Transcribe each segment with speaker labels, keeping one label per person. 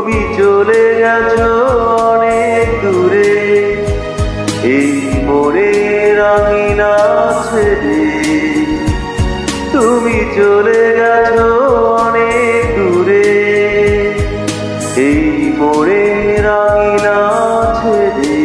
Speaker 1: তুমি চলে গেছো অনেক দূরে, এই মনের আঙিনা ছেড়ে। তুমি চলে গেছো অনেক দূরে, এই মনের আঙিনা ছেড়ে।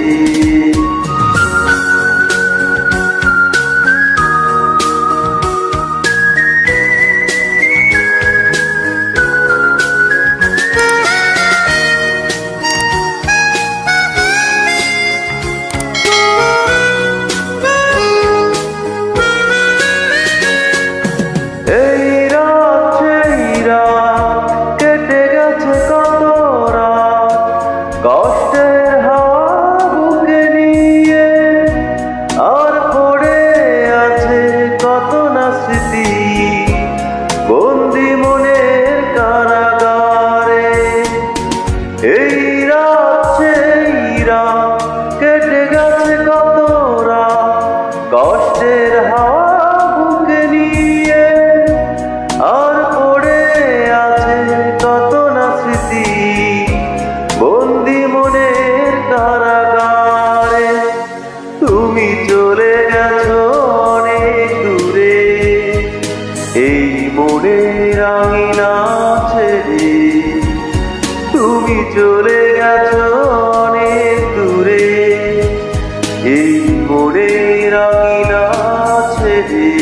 Speaker 1: এই রাত সেই রাত কেটে গেছে কত রাত, কষ্টের হাওয়া বুকে নিয়ে, আর পড়ে আছে কত না স্মৃতি বন্দি মনের কারাগারে। এই রাত সেই রাত কেটে গেছে কত রাত, কষ্টের হাওয়া বুকে নিয়ে, আর পড়ে আছে কত না স্মৃতি বন্দি মনের কারাগারে। তুমি চলে গেছো অনেক দূরে, এই মনের আঙিনা ছেড়ে। তুমি চলে গেছো অনেক দূরে, এই মনের আঙিনা ছেড়ে।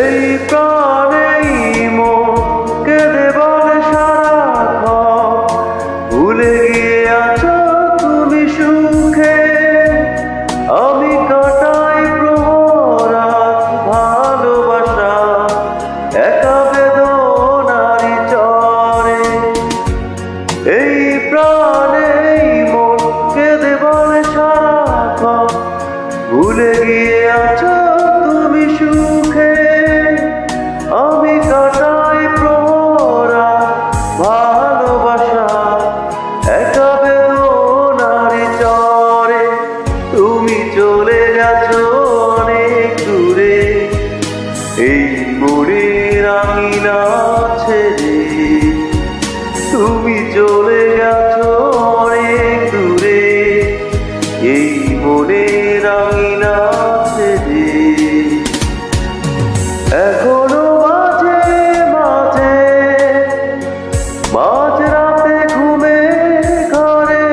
Speaker 1: এই প্রাণেই মন কেঁদে বলে সারাক্ষণ, ভুলে গিয়ে আছো তুমি সুখে। আমি কাটাই প্রহরাত ভালোবাসা একা বেদনারি চরে। এই প্রাণেই মন কেঁদে বলে সারাক্ষণ, ভুলে গিয়ে আছো তুমি সুখে। আমি কাটাই প্রহরাত ভালোবাসা একা বেদনারি চরে। তুমি চলে গেছো অনেক দূরে, এই মনের আঙিনা ছেড়ে। তুমি চলে গেছো অনেক দূরে, এই মনের আঙিনা ছেড়ে। এখনো মাঝে মাঝে মাঝরাতে ঘুমের ঘরে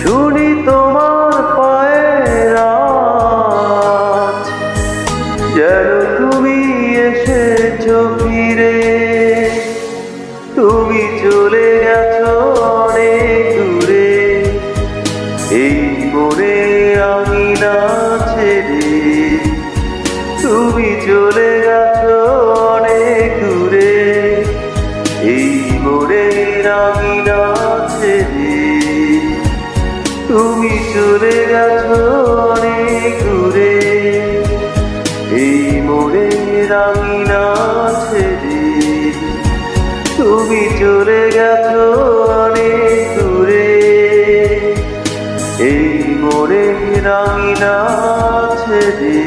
Speaker 1: শুনি তোমার পায়ের আওয়াজ, যেন তুমি এসেছো ফিরে। তুমি চলে গেছো অনেক দূরে, এই মনের আঙিনা ছেড়ে। তুমি চলে গেছো অনেক দূরে, এই মনের আঙিনা ছেড়ে। তুমি চলে গেছো অনেক দূরে, এই মনের আঙিনা ছেড়ে। তুমি চলে গেছো অনেক দূরে, এই মনের আঙিনা ছেড়ে।